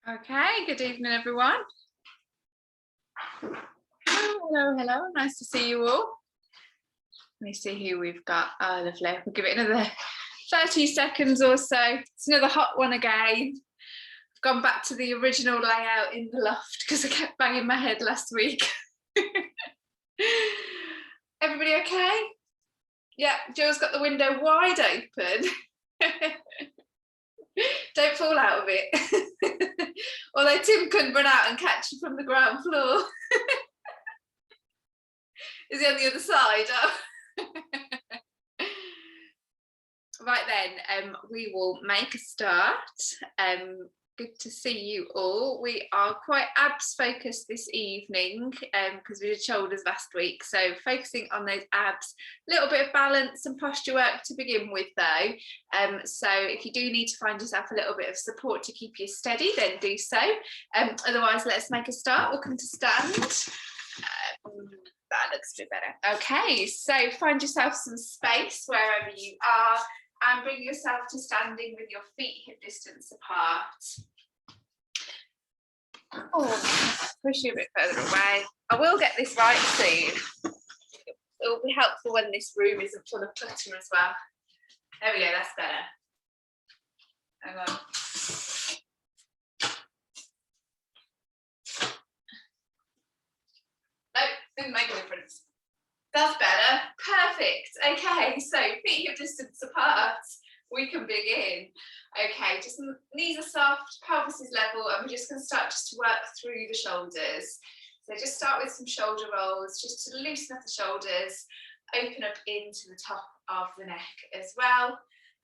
Okay, good evening, everyone. Hello, hello. Nice to see you all. Let me see who we've got. Oh, lovely. We'll give it another 30 seconds or so. It's another hot one again. I've gone back to the original layout in the loft because I kept banging my head last week. Everybody okay? Yeah, Joe's got the window wide open. Don't fall out of it. Although Tim couldn't run out and catch you from the ground floor. Is he on the other side? Oh. Right then, we will make a start. Good to see you all. We are quite abs focused this evening because we did shoulders last week, so focusing on those abs, a little bit of balance and posture work to begin with though. So if you do need to find yourself a little bit of support to keep you steady, then do so. Otherwise, let's make a start. Welcome to stand. That looks a bit better. Okay, so find yourself some space wherever you are and bring yourself to standing with your feet hip distance apart. Oh, push you a bit further away. I will get this right soon. It will be helpful when this room isn't full of clutter as well. There we go, that's better. Hang on. Nope, didn't make a difference. That's better. Perfect. Okay, so feet hip distance apart. We can begin. Okay, just knees are soft, pelvis is level, and we're just going to start just to work through the shoulders. So just start with some shoulder rolls, just to loosen up the shoulders, open up into the top of the neck as well.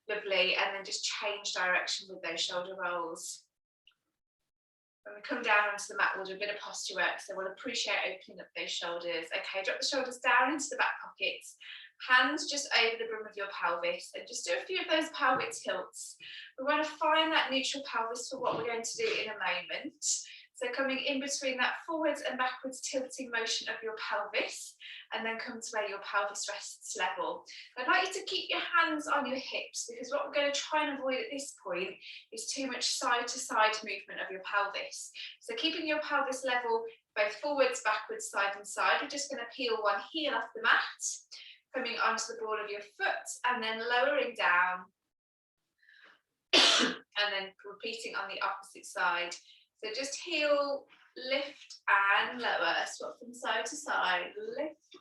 Lovely, and then just change direction with those shoulder rolls. When we come down onto the mat, we'll do a bit of posture work, so we'll appreciate opening up those shoulders. Okay, drop the shoulders down into the back pockets, hands just over the brim of your pelvis, and just do a few of those pelvic tilts. We want to find that neutral pelvis for what we're going to do in a moment. So coming in between that forwards and backwards tilting motion of your pelvis, and then come to where your pelvis rests level. I'd like you to keep your hands on your hips, because what we're going to try and avoid at this point is too much side to side movement of your pelvis. So keeping your pelvis level both forwards, backwards, side and side, we're just going to peel one heel off the mat, coming onto the ball of your foot and then lowering down, and then repeating on the opposite side. So just heel, lift and lower, swap from side to side, lift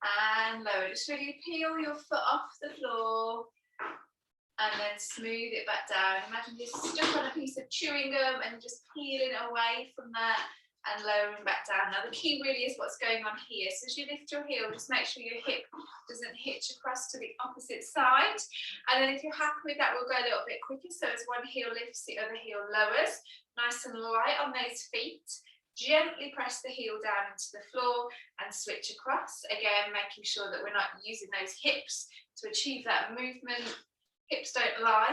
and lower. Just really peel your foot off the floor and then smooth it back down. Imagine you're stuck on a piece of chewing gum and just peeling it away from that and lowering back down. Now the key really is what's going on here. So as you lift your heel, just make sure your hip doesn't hitch across to the opposite side. And then if you're happy with that, we'll go a little bit quicker. So as one heel lifts, the other heel lowers. Nice and light on those feet. Gently press the heel down into the floor and switch across. Again, making sure that we're not using those hips to achieve that movement. Hips don't lie.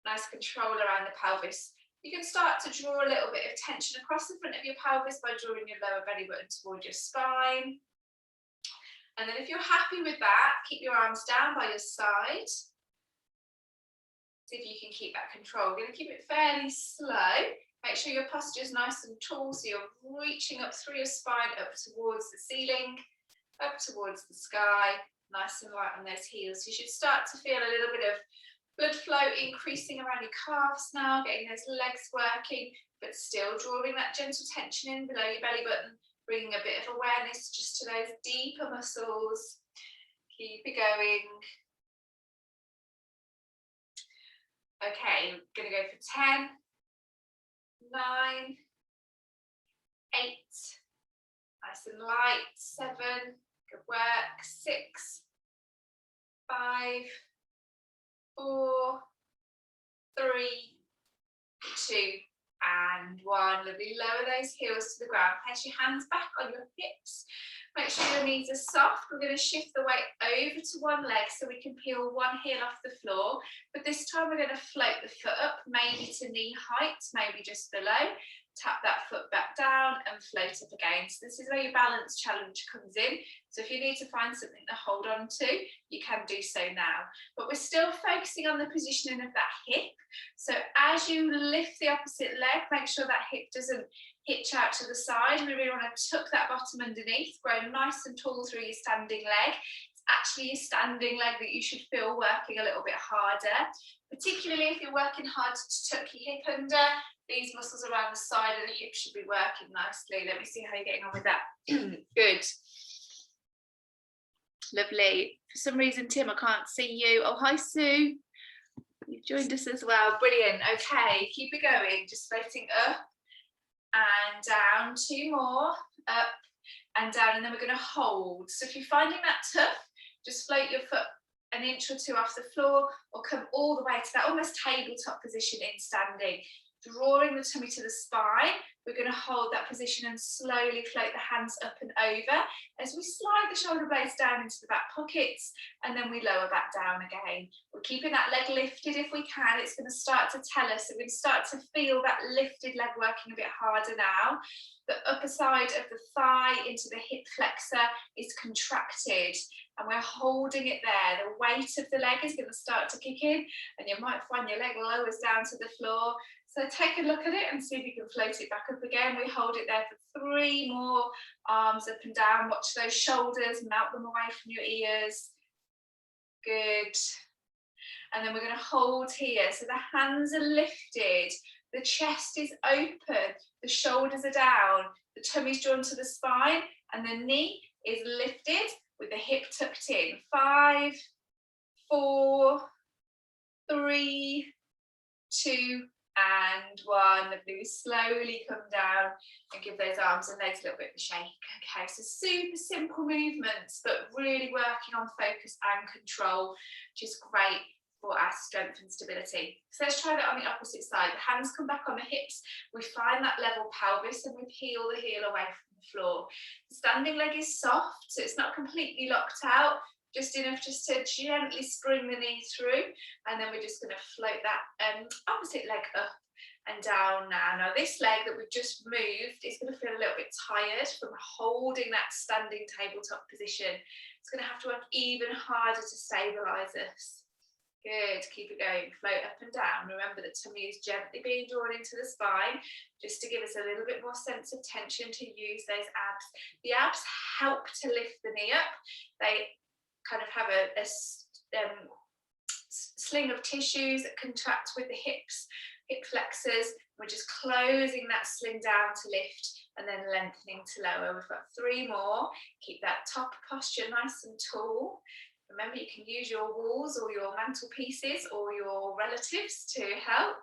Nice control around the pelvis. You can start to draw a little bit of tension across the front of your pelvis by drawing your lower belly button towards your spine. And then if you're happy with that, keep your arms down by your side. See if you can keep that control. We're going to keep it fairly slow. Make sure your posture is nice and tall, so you're reaching up through your spine, up towards the ceiling, up towards the sky, nice and light on those heels. You should start to feel a little bit of blood flow increasing around your calves now, getting those legs working, but still drawing that gentle tension in below your belly button, bringing a bit of awareness just to those deeper muscles. Keep it going. Okay, I'm going to go for 10, 9, 8, nice and light, 7, good work, 6, 5, 4, 3, 2, and 1. Lovely. Lower those heels to the ground. Place your hands back on your hips. Make sure your knees are soft. We're going to shift the weight over to one leg so we can peel one heel off the floor. But this time we're going to float the foot up, maybe to knee height, maybe just below. Tap that foot back down and float up again. So this is where your balance challenge comes in. So if you need to find something to hold on to, you can do so now. But we're still focusing on the positioning of that hip. So as you lift the opposite leg, make sure that hip doesn't hitch out to the side. We really want to tuck that bottom underneath, grow nice and tall through your standing leg. It's actually your standing leg that you should feel working a little bit harder, particularly if you're working hard to tuck your hip under. These muscles around the side of the hip should be working nicely. Let me see how you're getting on with that. Good. Lovely. For some reason, Tim, I can't see you. Oh, hi, Sue. You've joined us as well. Brilliant. Okay, keep it going. Just floating up and down. 2 more. Up and down. And then we're going to hold. So if you're finding that tough, just float your foot an inch or 2 off the floor, or come all the way to that almost tabletop position in standing. Drawing the tummy to the spine, we're going to hold that position and slowly float the hands up and over as we slide the shoulder blades down into the back pockets, and then we lower back down again. We're keeping that leg lifted if we can. It's going to start to tell us that we start to feel that lifted leg working a bit harder now. The upper side of the thigh into the hip flexor is contracted, and we're holding it there. The weight of the leg is going to start to kick in, and you might find your leg lowers down to the floor. So take a look at it and see if you can float it back up again. We hold it there for 3 more, arms up and down. Watch those shoulders, melt them away from your ears. Good. And then we're going to hold here. So the hands are lifted, the chest is open, the shoulders are down, the tummy's drawn to the spine, and the knee is lifted with the hip tucked in. 5, 4, 3, 2, and 1. Lovely. Slowly come down and give those arms and legs a little bit of a shake. Okay, so super simple movements, but really working on focus and control, which is great for our strength and stability. So let's try that on the opposite side. The hands come back on the hips. We find that level pelvis and we peel the heel away from the floor. The standing leg is soft, so it's not completely locked out, just enough just to gently spring the knee through, and then we're just going to float that opposite leg up and down now. Now this leg that we've just moved is going to feel a little bit tired from holding that standing tabletop position. It's going to have to work even harder to stabilise us. Good, keep it going, float up and down. Remember the tummy is gently being drawn into the spine, just to give us a little bit more sense of tension to use those abs. The abs help to lift the knee up. They kind of have a sling of tissues that contract with the hips, hip flexors. We're just closing that sling down to lift and then lengthening to lower. We've got 3 more. Keep that top posture nice and tall. Remember, you can use your walls or your mantelpieces or your relatives to help.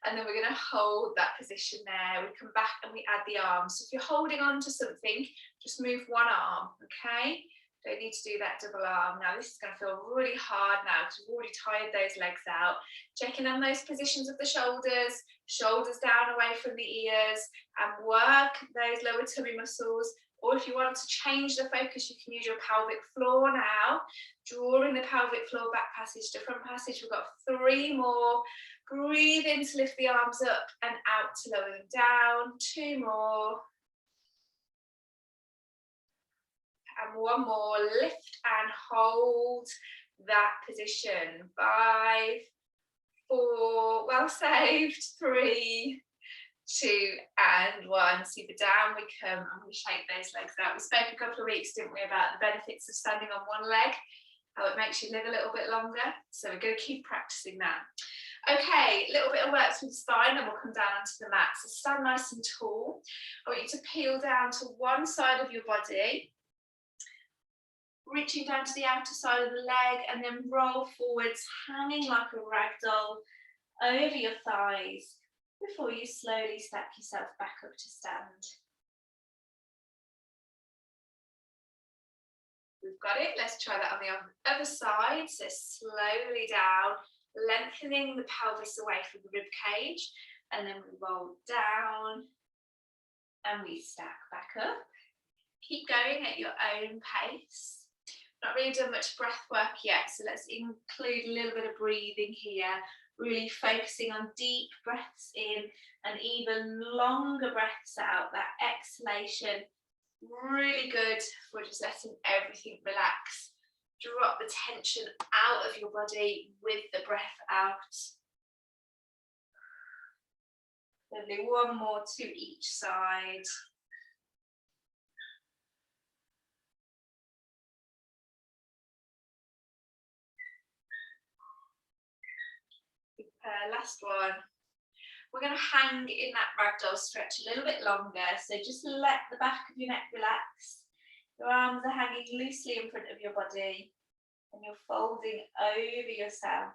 And then we're going to hold that position there. We come back and we add the arms. So if you're holding on to something, just move one arm, okay? Don't need to do that double arm. Now this is going to feel really hard now because we've already tired those legs out. Checking on those positions of the shoulders, shoulders down away from the ears, and work those lower tummy muscles. Or if you want to change the focus, you can use your pelvic floor now. Drawing the pelvic floor back passage to front passage. We've got 3 more. Breathe in to lift the arms up and out to lower them down. 2 more. And 1 more, lift and hold that position. 5, 4, well saved, 3, 2, and 1. Super, down we come, and we shake those legs out. We spoke a couple of weeks, didn't we, about the benefits of standing on one leg, how it makes you live a little bit longer. So we're going to keep practicing that. Okay, a little bit of work through the spine, and we'll come down onto the mat. So stand nice and tall. I want you to peel down to one side of your body, reaching down to the outer side of the leg, and then roll forwards, hanging like a rag doll over your thighs before you slowly step yourself back up to stand. We've got it. Let's try that on the other side. So slowly down, lengthening the pelvis away from the rib cage, and then we roll down and we stack back up. Keep going at your own pace. Not really done much breath work yet, so let's include a little bit of breathing here, really focusing on deep breaths in and even longer breaths out. That exhalation, really good for just letting everything relax. Drop the tension out of your body with the breath out. Lovely, one more to each side. Last one. We're going to hang in that ragdoll stretch a little bit longer, so just let the back of your neck relax. Your arms are hanging loosely in front of your body and you're folding over yourself.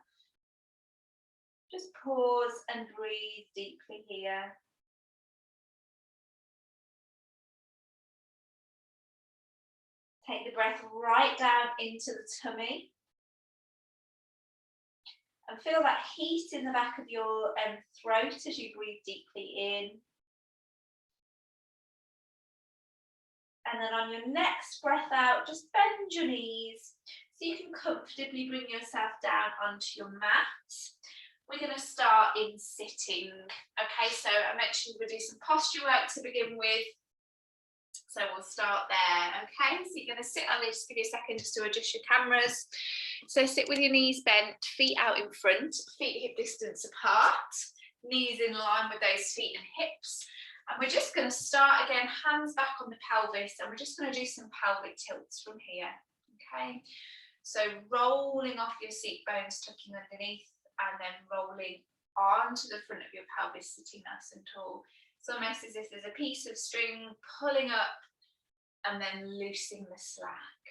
Just pause and breathe deeply here. Take the breath right down into the tummy. And feel that heat in the back of your throat as you breathe deeply in. And then on your next breath out, just bend your knees so you can comfortably bring yourself down onto your mat. We're going to start in sitting. Okay, so I mentioned we'll do some posture work to begin with. So we'll start there, okay? So you're going to sit on this, give you a second just to adjust your cameras. So sit with your knees bent, feet out in front, feet hip distance apart, knees in line with those feet and hips. And we're just going to start again, hands back on the pelvis, and we're just going to do some pelvic tilts from here, okay? So rolling off your seat bones, tucking underneath, and then rolling onto the front of your pelvis, sitting nice and tall. It's almost as if there's a piece of string pulling up and then loosing the slack.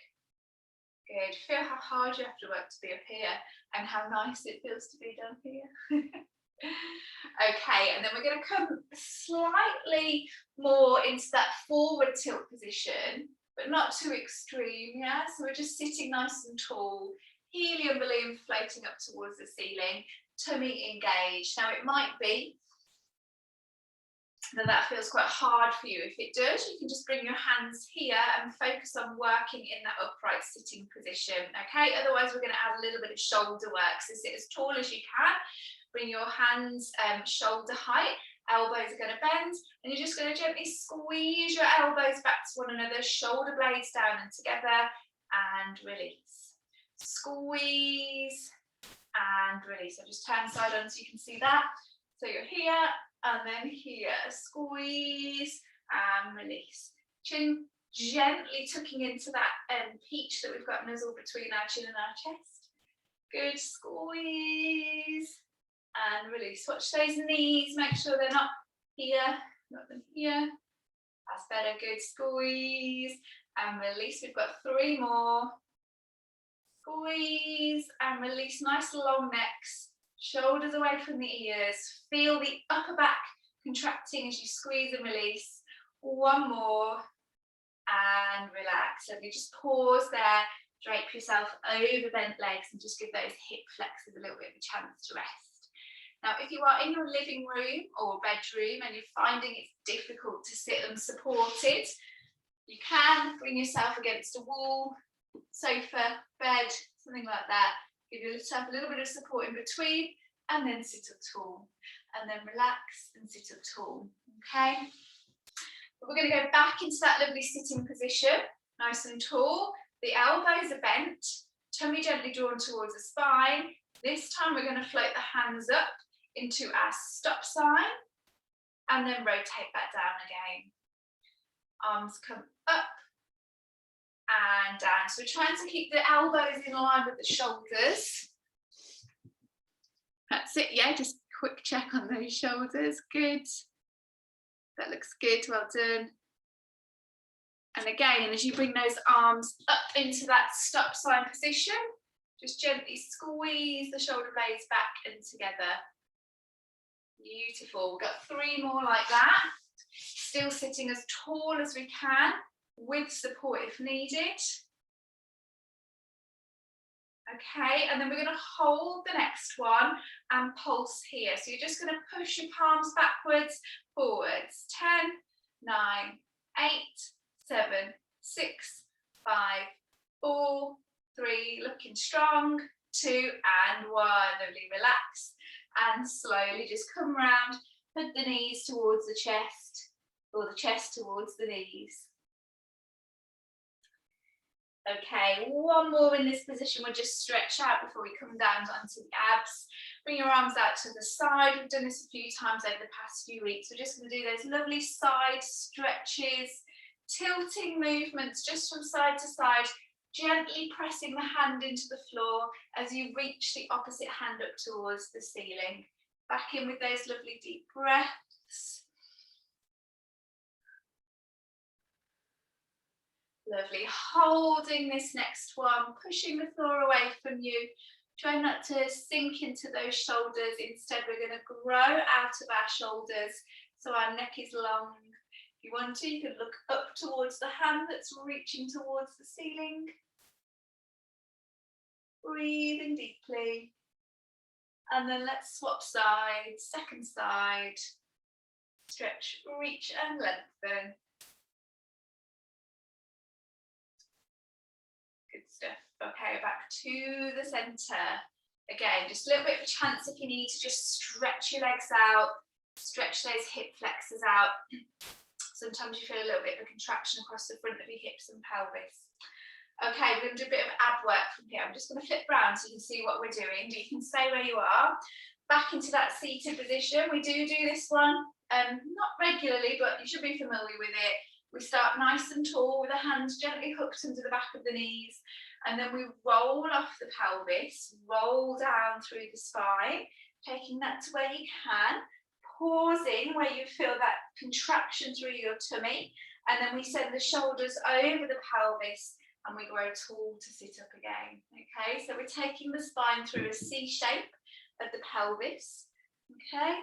Good. Feel how hard you have to work to be up here and how nice it feels to be down here. Okay, and then we're going to come slightly more into that forward tilt position, but not too extreme, yeah? So we're just sitting nice and tall, helium balloon floating up towards the ceiling, tummy engaged. Now it might be that feels quite hard for you. If it does, you can just bring your hands here and focus on working in that upright sitting position, okay? Otherwise, we're going to add a little bit of shoulder work. So sit as tall as you can, bring your hands shoulder height, elbows are going to bend, and you're just going to gently squeeze your elbows back to one another, shoulder blades down and together, and release. Squeeze and release. So just turn side on so you can see that. So you're here, and then here, squeeze and release. Chin gently tucking into that peach that we've got nuzzle between our chin and our chest. Good, squeeze and release. Watch those knees, make sure they're not here, not them here. That's better, good, squeeze and release. We've got 3 more. Squeeze and release, nice long necks. Shoulders away from the ears. Feel the upper back contracting as you squeeze and release. 1 more and relax. So you just pause there, drape yourself over bent legs and just give those hip flexors a little bit of a chance to rest. Now, if you are in your living room or bedroom and you're finding it's difficult to sit unsupported, you can bring yourself against a wall, sofa, bed, something like that. Give yourself a little bit of support in between and then sit up tall. And then relax and sit up tall, okay? But we're going to go back into that lovely sitting position, nice and tall. The elbows are bent, tummy gently drawn towards the spine. This time we're going to float the hands up into our stop sign and then rotate back down again. Arms come up and down. So we're trying to keep the elbows in line with the shoulders. That's it, yeah, just quick check on those shoulders. Good. That looks good, well done. And again, as you bring those arms up into that stop sign position, just gently squeeze the shoulder blades back and together. Beautiful. We've got 3 more like that. Still sitting as tall as we can with support if needed. Okay, and then we're going to hold the next one and pulse here. So you're just going to push your palms backwards, forwards. 10, 9, 8, 7, 6, 5, 4, 3, looking strong, 2 and 1. Lovely, relax and slowly just come round, put the knees towards the chest or the chest towards the knees. Okay, one more in this position. We'll just stretch out before we come down onto the abs. Bring your arms out to the side. We've done this a few times over the past few weeks. We're just going to do those lovely side stretches, tilting movements just from side to side, gently pressing the hand into the floor as you reach the opposite hand up towards the ceiling. Back in with those lovely deep breaths. Lovely, holding this next one, pushing the floor away from you. Try not to sink into those shoulders. Instead, we're going to grow out of our shoulders so our neck is long. If you want to, you can look up towards the hand that's reaching towards the ceiling. Breathing deeply. And then let's swap sides, second side. Stretch, reach and lengthen. Good stuff. Okay, back to the centre. Again, just a little bit of a chance if you need to just stretch your legs out, stretch those hip flexors out. Sometimes you feel a little bit of a contraction across the front of your hips and pelvis. Okay, we're going to do a bit of ab work from here. I'm just going to flip round so you can see what we're doing. You can stay where you are. Back into that seated position. We do this one, not regularly, but you should be familiar with it. We start nice and tall with the hands gently hooked under the back of the knees, and then we roll off the pelvis, roll down through the spine, taking that to where you can, pausing where you feel that contraction through your tummy, and then we send the shoulders over the pelvis and we grow tall to sit up again. Okay, so we're taking the spine through a C shape of the pelvis, okay?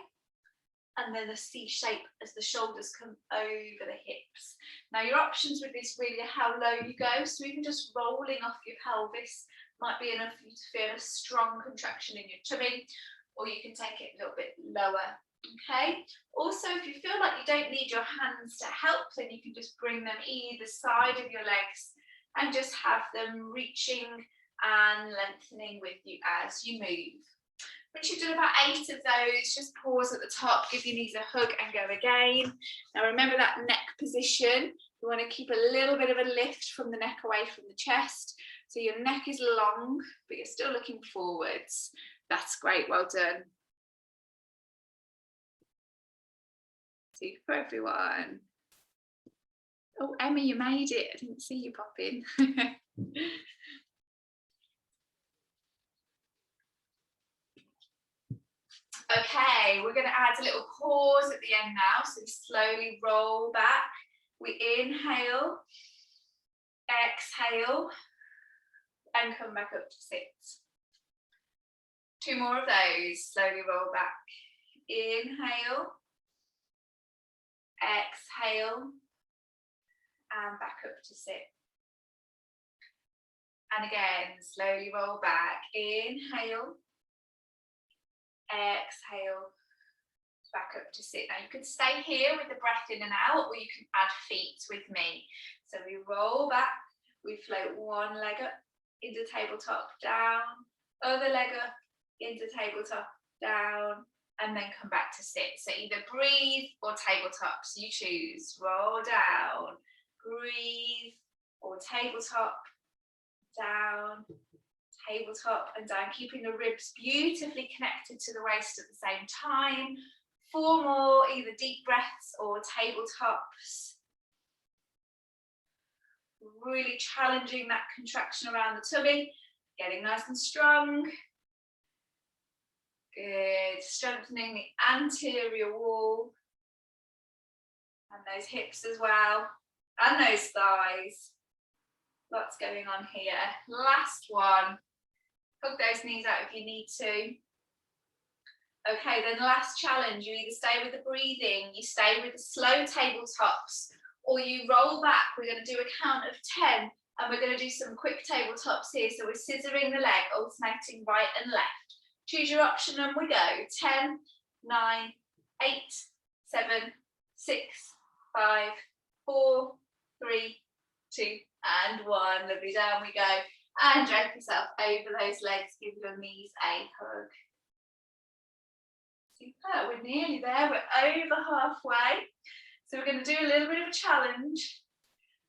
And then a C shape as the shoulders come over the hips. Now your options with this really are how low you go, so even just rolling off your pelvis might be enough for you to feel a strong contraction in your tummy, or you can take it a little bit lower, okay? Also, if you feel like you don't need your hands to help, then you can just bring them either side of your legs and just have them reaching and lengthening with you as you move. Once you've done about 8 of those, just pause at the top, give your knees a hug and go again. Now remember that neck position. You want to keep a little bit of a lift from the neck away from the chest. So your neck is long, but you're still looking forwards. That's great, well done. Super, everyone. Oh, Emma, you made it. I didn't see you pop in. Okay, we're going to add a little pause at the end now. So we slowly roll back. We inhale, exhale, and come back up to sit. 2 more of those. Slowly roll back. Inhale, exhale, and back up to sit. And again, slowly roll back. Inhale, exhale, back up to sit. Now you can stay here with the breath in and out, or you can add feet with me. So we roll back, we float one leg up into tabletop, down, other leg up into tabletop, down, and then come back to sit. So either breathe or tabletop, so you choose. Roll down, breathe, or tabletop, down, tabletop and down, keeping the ribs beautifully connected to the waist at the same time. 4 more, either deep breaths or tabletops. Really challenging that contraction around the tummy, getting nice and strong. Good, strengthening the anterior wall and those hips as well, and those thighs. Lots going on here. Last one. Hug those knees out if you need to. Okay, then last challenge, you either stay with the breathing, you stay with the slow tabletops, or you roll back. We're going to do a count of 10, and we're going to do some quick tabletops here. So we're scissoring the leg, alternating right and left. Choose your option and we go. 10, 9, 8, 7, 6, 5, 4, 3, 2, and 1. Lovely, down we go. And drag yourself over those legs, give your knees a hug. Super, we're nearly there, we're over halfway. So we're going to do a little bit of a challenge.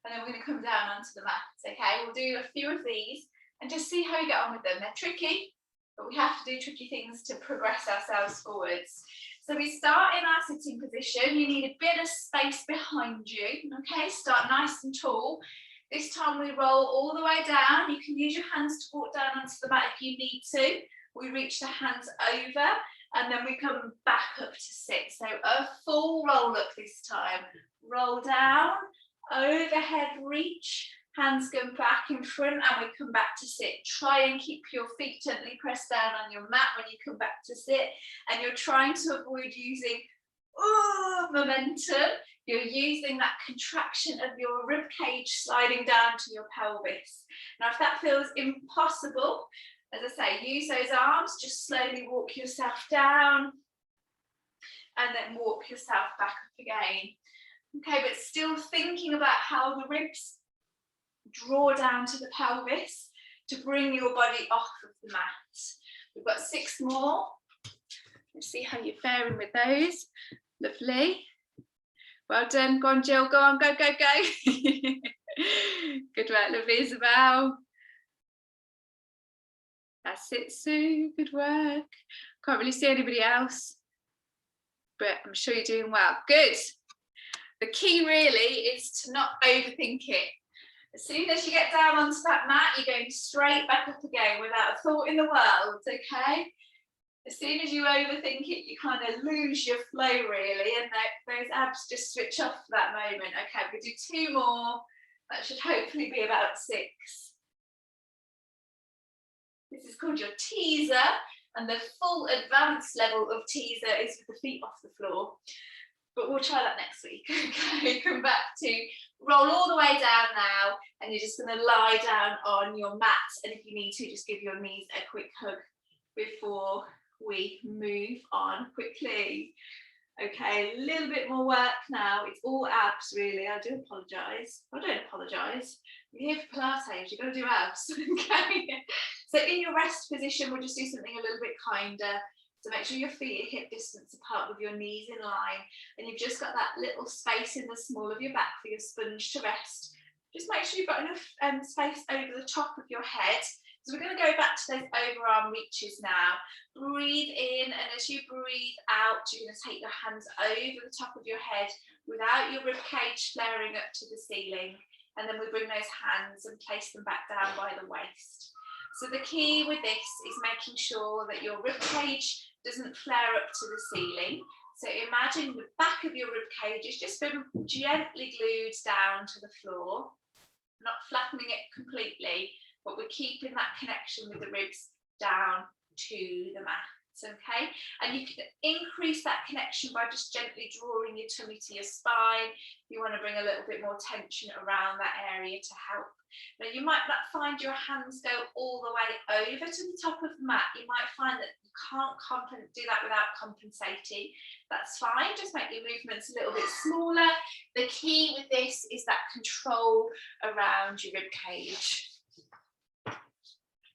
and then we're going to come down onto the mat. Okay, we'll do a few of these and just see how we get on with them. They're tricky, but we have to do tricky things to progress ourselves forwards. So we start in our sitting position. You need a bit of space behind you. Okay, start nice and tall. This time we roll all the way down. You can use your hands to walk down onto the mat if you need to. We reach the hands over and then we come back up to sit. So a full roll up this time. Roll down, overhead reach, hands go back in front and we come back to sit. Try and keep your feet gently pressed down on your mat when you come back to sit, and you're trying to avoid using momentum. You're using that contraction of your rib cage sliding down to your pelvis. Now, if that feels impossible, as I say, use those arms, just slowly walk yourself down and then walk yourself back up again. Okay, but still thinking about how the ribs draw down to the pelvis to bring your body off of the mat. We've got 6 more. Let's see how you're faring with those. Lovely. Well done. Go on, Jill. Go on. Go, go, go. Good work, lovely, Isabel. That's it, Sue. Good work. Can't really see anybody else, but I'm sure you're doing well. Good. The key really is to not overthink it. As soon as you get down onto that mat, you're going straight back up again without a thought in the world, okay? As soon as you overthink it, you kind of lose your flow really, and those abs just switch off for that moment. Okay, we'll do 2 more. That should hopefully be about 6. This is called your teaser, and the full advanced level of teaser is with the feet off the floor. But we'll try that next week. Okay, come back to roll all the way down now, and you're just going to lie down on your mat, and if you need to, just give your knees a quick hug before we move on quickly. Okay, a little bit more work now. It's all abs really. I do apologise. I don't apologise. You're here for Pilates, you've got to do abs. Okay. So in your rest position, we'll just do something a little bit kinder. So make sure your feet are hip distance apart with your knees in line, and you've just got that little space in the small of your back for your sponge to rest. Just make sure you've got enough space over the top of your head. So we're going to go back to those overarm reaches now. Breathe in, and as you breathe out, you're going to take your hands over the top of your head without your rib cage flaring up to the ceiling. And then we bring those hands and place them back down by the waist. So the key with this is making sure that your rib cage doesn't flare up to the ceiling. So imagine the back of your rib cage is just been gently glued down to the floor, not flattening it completely, but we're keeping that connection with the ribs down to the mat, okay? And you can increase that connection by just gently drawing your tummy to your spine. You want to bring a little bit more tension around that area to help. Now, you might not find your hands go all the way over to the top of the mat. You might find that you can't do that without compensating. That's fine, just make your movements a little bit smaller. The key with this is that control around your rib cage.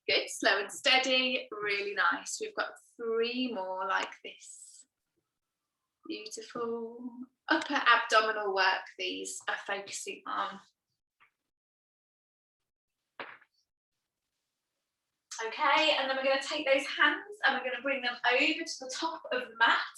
Good, slow and steady, really nice. We've got 3 more like this. Beautiful. Upper abdominal work these are focusing on. Okay, and then we're going to take those hands and we're going to bring them over to the top of the mat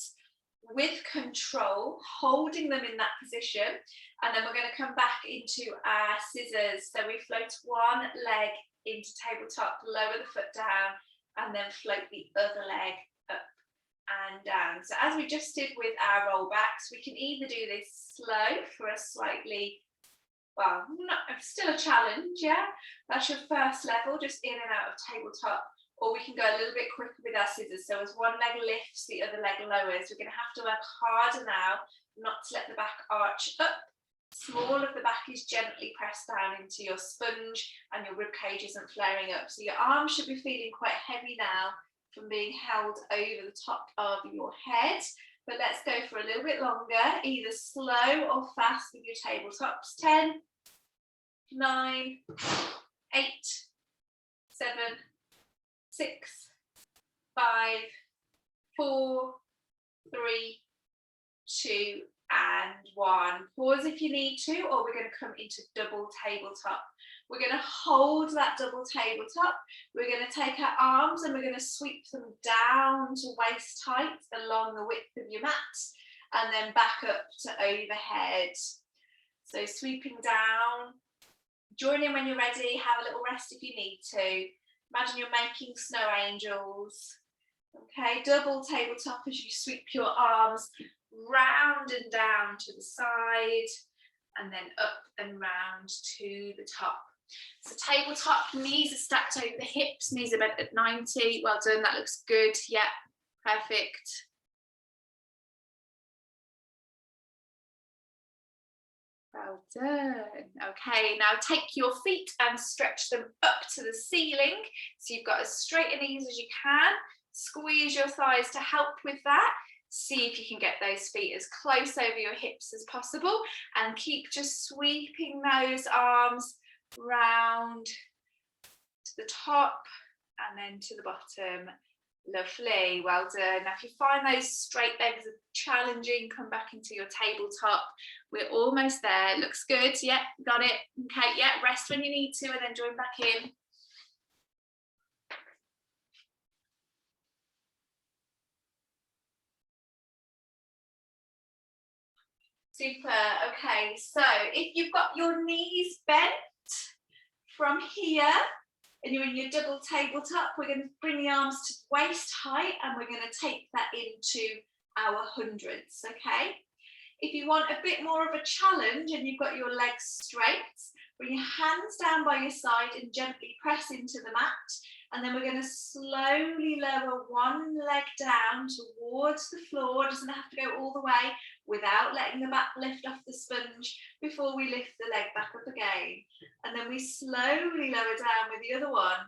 with control, holding them in that position. And then we're going to come back into our scissors. So we float one leg into tabletop, lower the foot down, and then float the other leg up and down. So as we just did with our roll backs, we can either do this slow for a slightly, well, still a challenge, yeah? That's your first level, just in and out of tabletop, or we can go a little bit quicker with our scissors. So as one leg lifts, the other leg lowers. We're going to have to work harder now not to let the back arch up. Small of the back is gently pressed down into your sponge and your rib cage isn't flaring up. So your arms should be feeling quite heavy now from being held over the top of your head. But let's go for a little bit longer, either slow or fast with your tabletops. 10, 9, 8, 7, 6, 5, 4, 3, 2, and 1. Pause if you need to, or we're going to come into double tabletop. We're going to hold that double tabletop. We're going to take our arms and we're going to sweep them down to waist height along the width of your mat, and then back up to overhead. So sweeping down. Join in when you're ready. Have a little rest if you need to. Imagine you're making snow angels. Okay, double tabletop as you sweep your arms round and down to the side, and then up and round to the top. So tabletop, knees are stacked over the hips, knees are bent at 90. Well done, that looks good. Yeah, perfect. Well done. Okay, now take your feet and stretch them up to the ceiling. So you've got as straight a knees as you can. Squeeze your thighs to help with that. See if you can get those feet as close over your hips as possible, and keep just sweeping those arms round to the top and then to the bottom. Lovely, well done. Now if you find those straight legs are challenging, come back into your tabletop. We're almost there. Looks good. Yeah, got it. Okay, yeah, rest when you need to and then join back in. Super. Okay, so if you've got your knees bent from here and you're in your double tabletop, we're going to bring the arms to waist height and we're going to take that into our hundreds. Okay, if you want a bit more of a challenge and you've got your legs straight, bring your hands down by your side and gently press into the mat, and then we're going to slowly lower one leg down towards the floor. It doesn't have to go all the way, without letting the back lift off the sponge before we lift the leg back up again. And then we slowly lower down with the other one.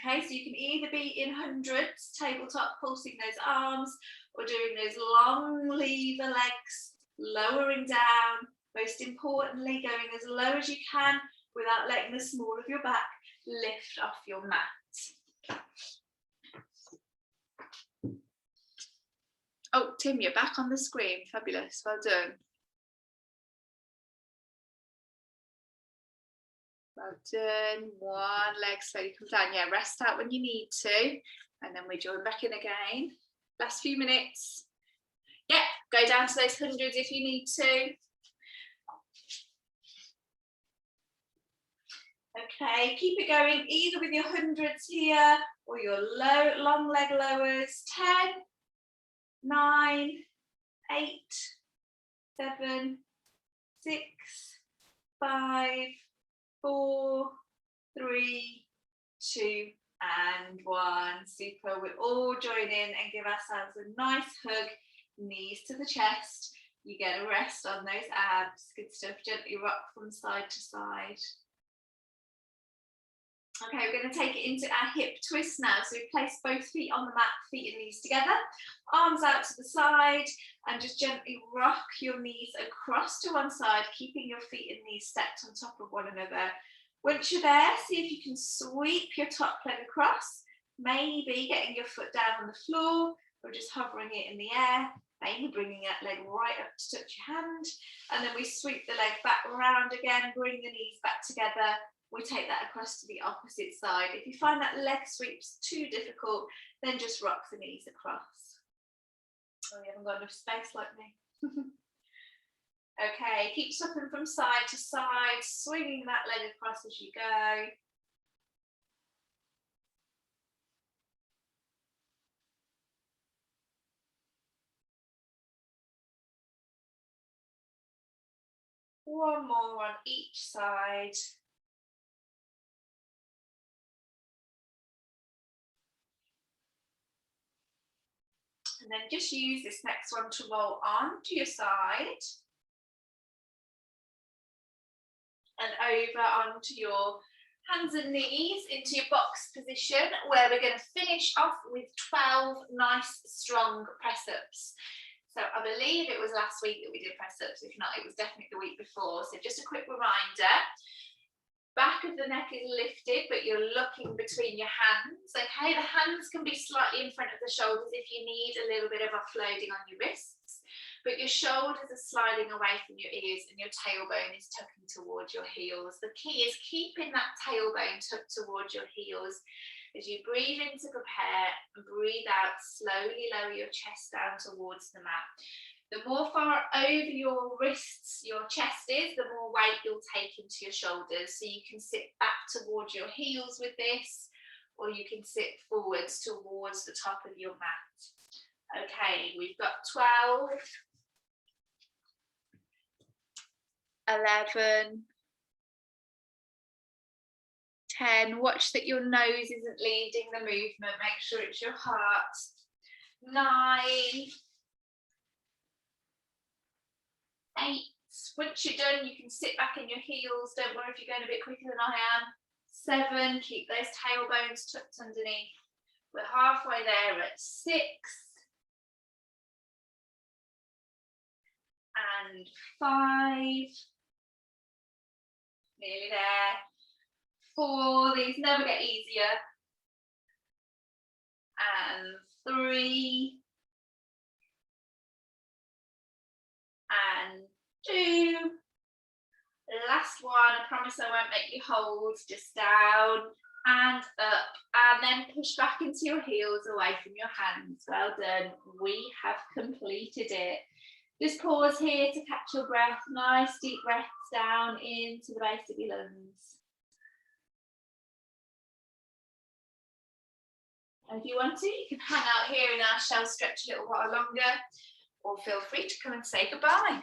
Okay, so you can either be in hundreds, tabletop, pulsing those arms, or doing those long lever legs, lowering down. Most importantly, going as low as you can without letting the small of your back lift off your mat. Oh, Tim, you're back on the screen. Fabulous, well done. Well done. One leg slowly comes down. Yeah, rest out when you need to, and then we join back in again. Last few minutes. Yeah, go down to those hundreds if you need to. Okay, keep it going either with your hundreds here or your long leg lowers. 10, 9, 8, 7, 6, 5, 4, 3, 2, and 1. Super. We'll all join in and give ourselves a nice hug, knees to the chest. You get a rest on those abs. Good stuff. Gently rock from side to side. Okay, we're going to take it into our hip twist now. So we place both feet on the mat, feet and knees together, arms out to the side, and just gently rock your knees across to one side, keeping your feet and knees stacked on top of one another. Once you're there, see if you can sweep your top leg across, maybe getting your foot down on the floor or just hovering it in the air, maybe bringing that leg right up to touch your hand, and then we sweep the leg back around again, bring the knees back together. We take that across to the opposite side. If you find that leg sweep's too difficult, then just rock the knees across. Oh, you haven't got enough space like me. Okay, keep swapping from side to side, swinging that leg across as you go. One more on each side. And then just use this next one to roll on to your side and over onto your hands and knees into your box position, where we're going to finish off with 12 nice strong press-ups. So I believe it was last week that we did press-ups. If not, it was definitely the week before. So just a quick reminder. Back of the neck is lifted, but you're looking between your hands. Okay, the hands can be slightly in front of the shoulders if you need a little bit of offloading on your wrists. but your shoulders are sliding away from your ears and your tailbone is tucking towards your heels. The key is keeping that tailbone tucked towards your heels. As you breathe in to prepare and breathe out, slowly lower your chest down towards the mat. The more far over your wrists your chest is, the more weight you'll take into your shoulders. So you can sit back towards your heels with this, or you can sit forwards towards the top of your mat. Okay, we've got 12, 11, 10. Watch that your nose isn't leading the movement. Make sure it's your heart. 9, 8. Once you're done, you can sit back in your heels. Don't worry if you're going a bit quicker than I am. 7. Keep those tailbones tucked underneath. We're halfway there at 6. And 5. Nearly there. 4. These never get easier. And 3. And 2. Last one. I promise I won't make you hold. Just down and up, and then push back into your heels away from your hands. Well done. We have completed it. Just pause here to catch your breath. Nice deep breaths down into the base of your lungs. And if you want to, you can hang out here in our shell stretch a little while longer, or feel free to come and say goodbye.